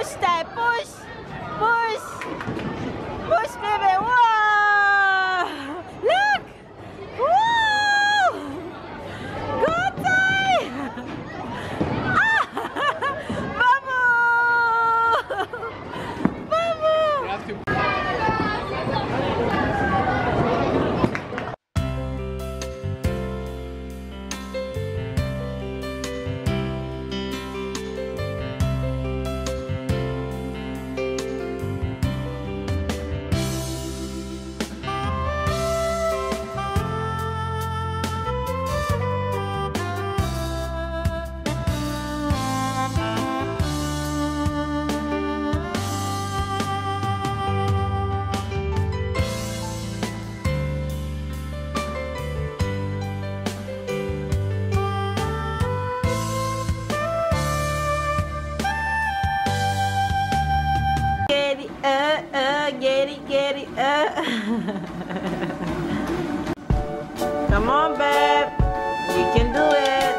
Push time, push! Push! Push, baby! Whoa! Look! Whoa! Go time! Ah! Babu! Babu! Get it, Come on, babe. You can do it.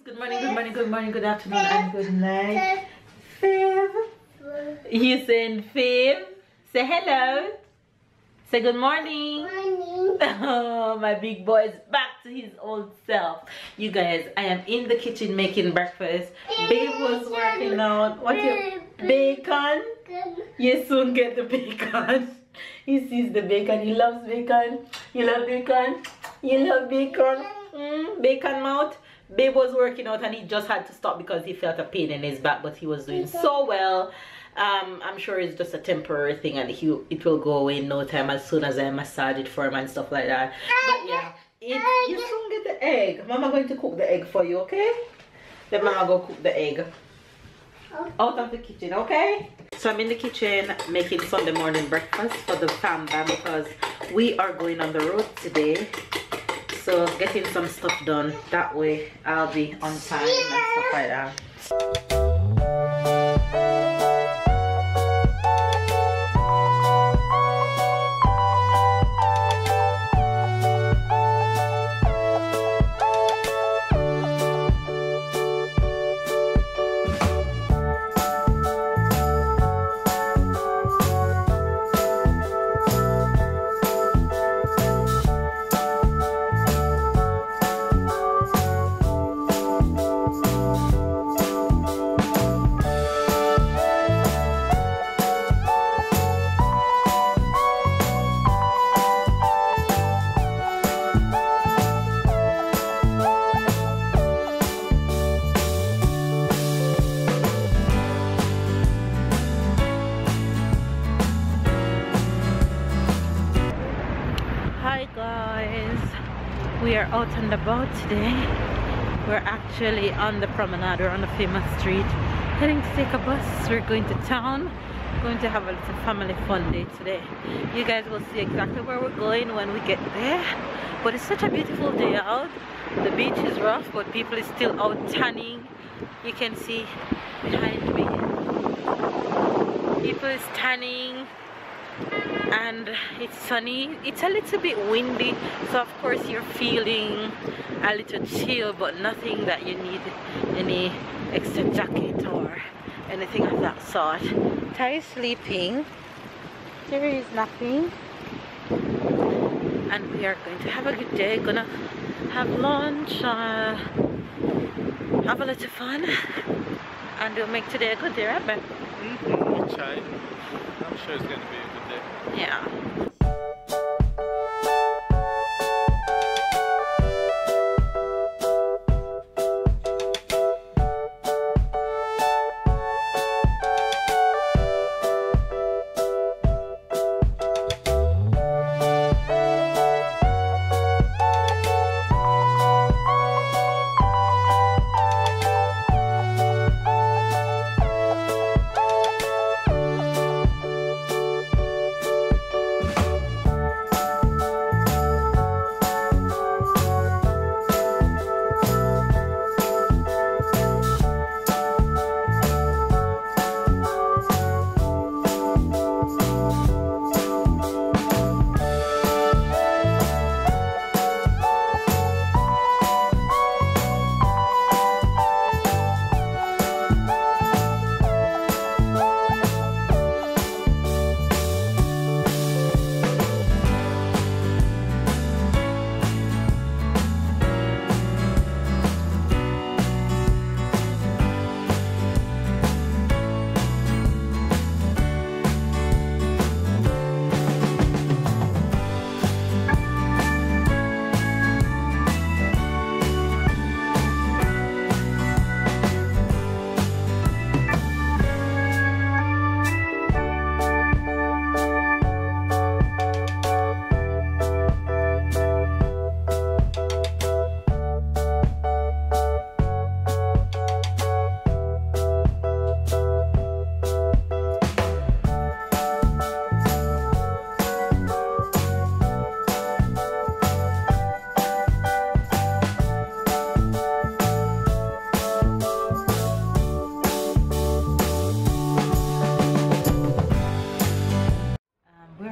Good morning, good morning, good morning, good afternoon, and good night. Fib. You saying Fib? Say hello. Say good morning. Oh, my big boy is back to his old self. You guys, I am in the kitchen making breakfast. Babe was working out. What you bacon? You soon get the bacon. He sees the bacon. He loves bacon. You love bacon. You love bacon. Bacon mouth. Babe was working out and he just had to stop because he felt a pain in his back, but he was doing so well. I'm sure it's just a temporary thing and it will go away in no time as soon as I massage it for him and stuff like that. But yeah, you soon get the egg. Mama going to cook the egg for you, okay? Then Mama go cook the egg out of the kitchen, okay? So I'm in the kitchen making Sunday morning breakfast for the family because we are going on the road today. So getting some stuff done, that way I'll be on time and stuff like that. We are out and about today. We're actually on the promenade, or on the famous street, heading to take a bus. We're going to town, going to have a little family fun day today. You guys will see exactly where we're going when we get there. But it's such a beautiful day out. The beach is rough, but people is still out tanning. You can see behind me, people is tanning. And it's sunny. It's a little bit windy, so of course you're feeling a little chill, but nothing that you need any extra jacket or anything of that sort. Ty is sleeping, Terry is napping, and we are going to have a good day. Gonna have lunch, have a little fun, and we'll make today a good day, right, Ben? We'll try. I'm sure it's going to be a good day. Yeah.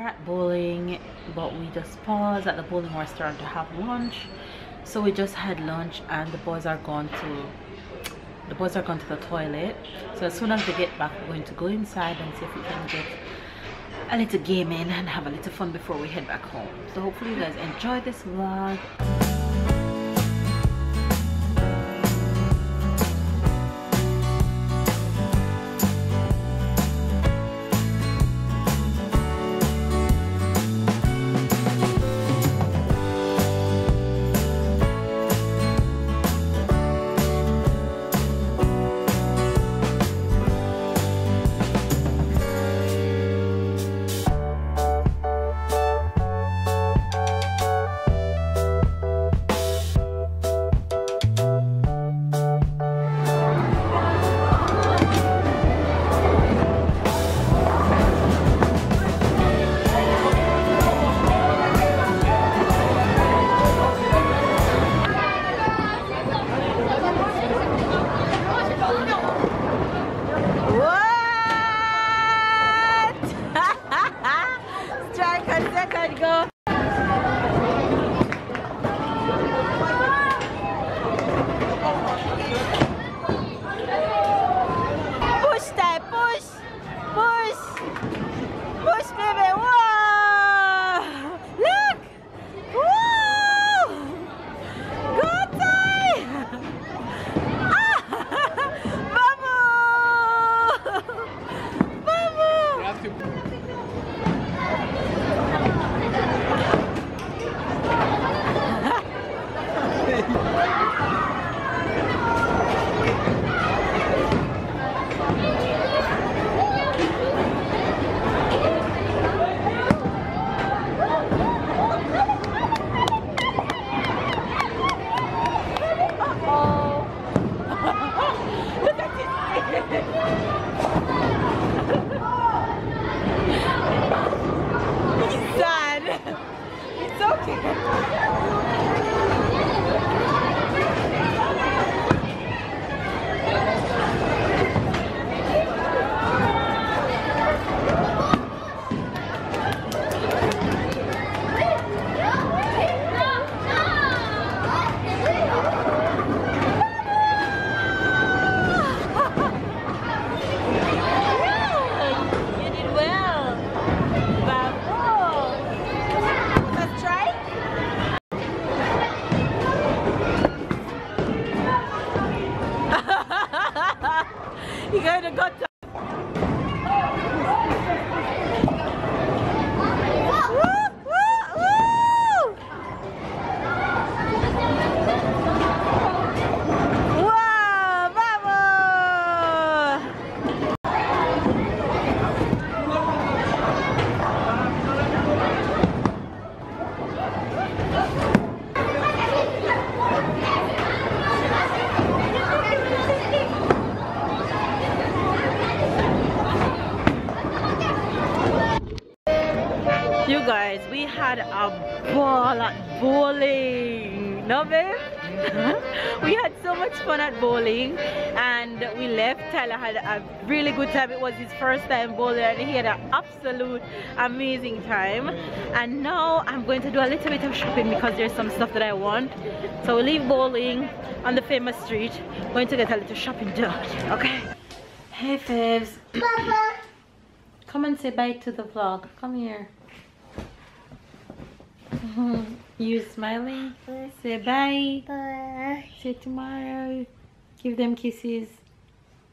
at bowling, but we just paused at the bowling restaurant to have lunch. So we just had lunch, and the boys are gone to the toilet. So as soon as they get back, we're going to go inside and see if we can get a little gaming and have a little fun before we head back home. So hopefully you guys enjoy this vlog. You kind of got to. You guys, we had a ball at bowling, no babe? We had so much fun at bowling, and we left. Tyler had a really good time. It was his first time bowling, and he had an absolute amazing time. And now I'm going to do a little bit of shopping because there's some stuff that I want. So we leave bowling on the famous street, going to get a little shopping done, okay? Hey Fibs. Papa. Come and say bye to the vlog. Come here. You smiling? Say bye. Bye. Say tomorrow. Give them kisses.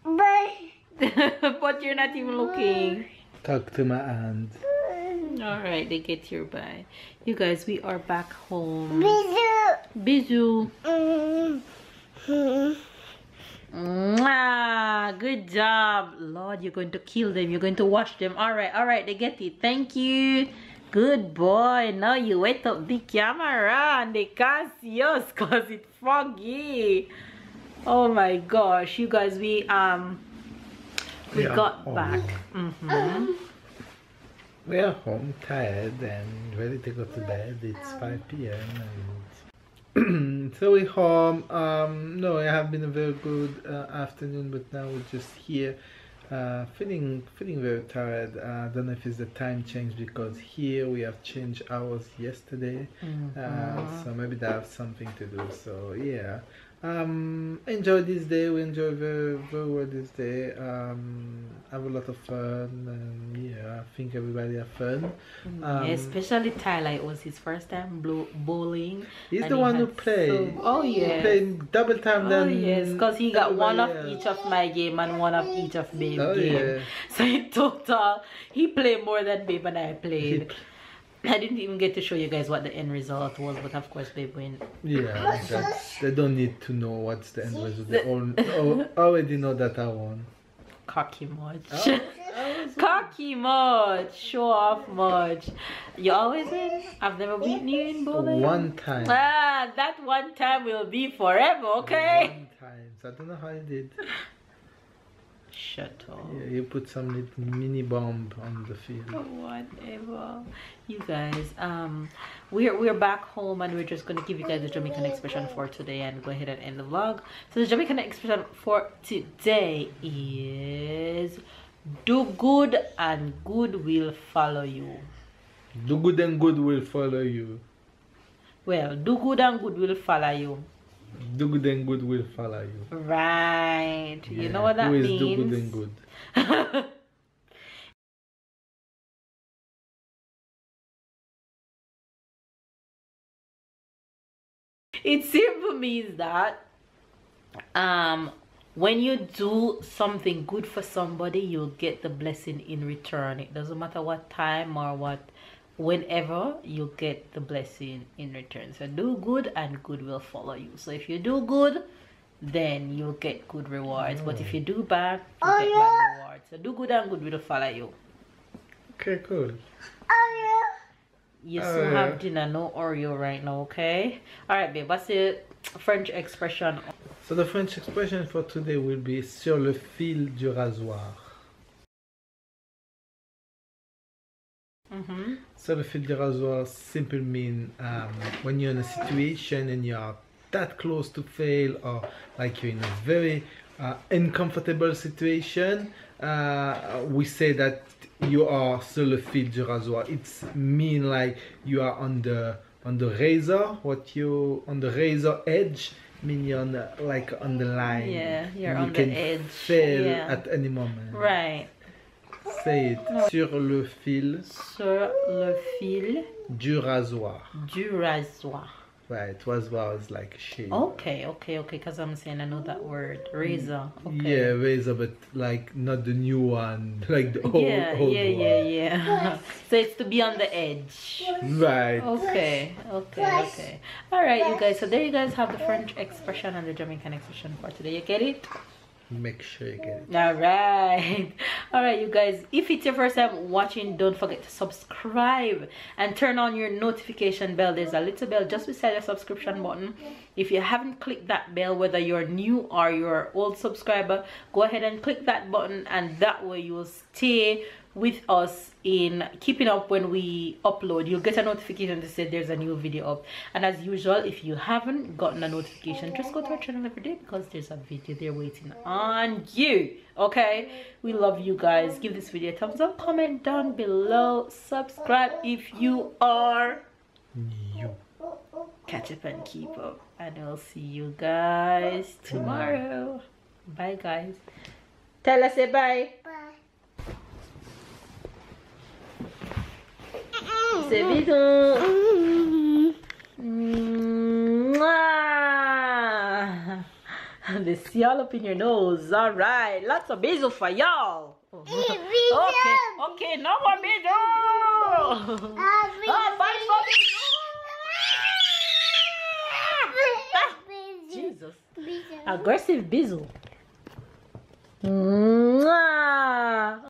Bye. But you're not even looking. Talk to my aunt. Alright, they get your bye. You guys, we are back home. Bisou. Bisou. Mwah, good job. Lord, you're going to kill them. You're going to wash them. Alright, they get it. Thank you. Good boy. Now you wet up the camera and they can't see us because it's foggy. Oh my gosh, you guys, we got back. We are home, tired and ready to go to bed. It's 5 p.m. and so we're home. No, it have been a very good afternoon, but now we're just here Feeling very tired. I don't know if it's the time change because here we have changed hours yesterday. So maybe that has something to do. So yeah. Enjoy this day. We enjoy very well this day. Have a lot of fun, and yeah, I think everybody have fun. Especially Tyler, it was his first time bowling. He's the one who played. Oh yeah, he played double time. Oh yes, because he got one of each of my game and one of each of Babe's game. Yeah. So in total, he played more than Babe and I played. I didn't even get to show you guys what the end result was, but of course Babe win. Yeah, they don't need to know what's the end result. They already know that I won. Cocky much. Cocky much. Show off much. You always win? I've never beaten you in bowling. One time. Ah, that one time will be forever, okay? One time. So I don't know how you did. Shut up. Yeah, you put some little mini bomb on the field. Whatever. You guys, we're back home and we're just gonna give you guys the Jamaican expression for today and go ahead and end the vlog. So the Jamaican expression for today is do good and good will follow you. Do good and good will follow you. Well, do good and good will follow you. Do good and good will follow you. Right. Yeah. You know what that means? Who is do good and good? It simply means that when you do something good for somebody, you'll get the blessing in return. It doesn't matter what time or whenever, you'll get the blessing in return. So do good and good will follow you. So if you do good, then you'll get good rewards. But if you do bad, you get bad rewards. So do good and good will follow you. Okay, cool. You still have dinner, no Oreo right now, okay? Alright babe, what's the French expression? So the French expression for today will be sur le fil du rasoir. So the fil du rasoir simply mean when you're in a situation and you are that close to fail, or like you're in a very uncomfortable situation, we say that you are sur le fil du rasoir. It's mean like you are on the razor. On the razor edge, mean you're on the, like on the line. Yeah, you're on the edge. You can fail at any moment. Right. Say it. Sur le fil. Sur le fil. Du rasoir. Du rasoir. Right, rasoir is like a shave. Okay, because I'm saying I know that word. Razor. Okay. Yeah, razor, but like not the new one, like the old one. Yeah. So it's to be on the edge. Right. Okay. Alright, you guys. So there you guys have the French expression and the Jamaican expression for today. You get it? Make sure you get it. Alright you guys, if it's your first time watching, don't forget to subscribe and turn on your notification bell. There's a little bell just beside the subscription button. If you haven't clicked that bell, whether you're new or you're old subscriber, go ahead and click that button, and that way you will stay with us in keeping up when we upload. You'll get a notification to say there's a new video up. And as usual, if you haven't gotten a notification, just go to our channel every day because there's a video there waiting on you. Okay, we love you guys. Give this video a thumbs up, comment down below, subscribe if you are new. Catch up and keep up, and I'll see you guys tomorrow. Bye guys. Tell us say bye. Say bisous. They see all up in your nose. All right, lots of bisous for y'all. Okay, no more bisous. Bye for Jesus. Aggressive bisous.